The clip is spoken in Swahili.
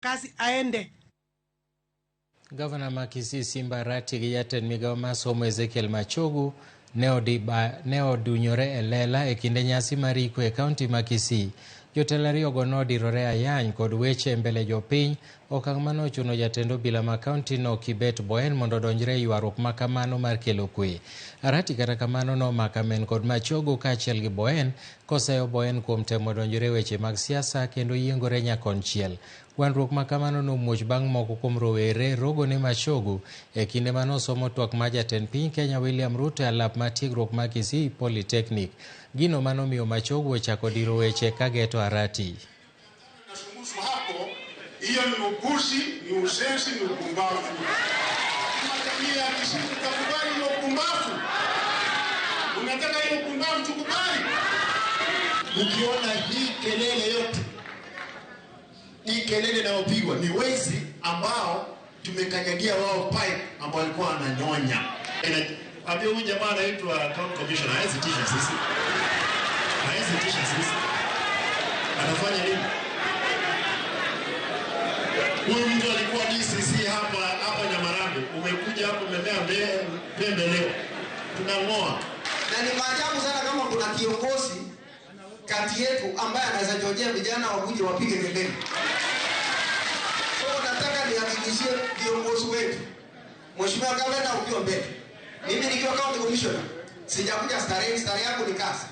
kazi aende. Gavana Kisii Simba Arati gi jatend migawo mar somo Ezekiel Machogu ne odunyore e lela e kinde nyasi mar iko e kaunti ma Kisii. Jotelo ariyogo nodirore ayany kod weche mbele jopiny. Okang' mano ochuno jatend obila ma kaunti no Kibet Boen mondo odonjre e ywaruok ma kamano mar kelo kwe. Arati kata kamano nomako amen kod Machogu kaachiel gi Boen koseyo Boen kuom temo donjore e weche mag siasa kendo yiengore nyakonchiel. Gwandruok ma kamano nomuoch bang' moko kuom rowere rogo ne Machogu e kinde manosomo twak ma jatend piny Kenya William Ruto e alap mar tiegruok ma Kisii Polytechnic. Gino manomiyo Machogu ochako diro weche kageto Arati. Hapo hiyo ni upuzi, ni usensi, ni upumbavu. Jamii ya Kisii tukubali hiyo upumbavu. Unataka hiyo upumbavu tukubali? Ukiona hii kelele yote, hii kelele inayopigwa ni wezi ambao tumekanyagia wao pipe ambao walikuwa wananyonya. Ambia huyu jamaa anaitwa County Commissioner, hawezi tisha sisi. Hawezi tisha sisi. Anafanya nini? Huyu mtu alikuwa DCC hapa Nyamarambe. Umekuja hapo umemea pembe leo. Tunang'oa. Na ni maajabu sana kama kuna kiongozi kati yetu ambaye anaweza jojea vijana wakuje wapige kelele. So nataka nihakikishie viongozi wetu. Mheshimiwa Gavana ukiwa mbele. Mimi nikiwa County Commissioner sijakuja starehe yako ni kazi.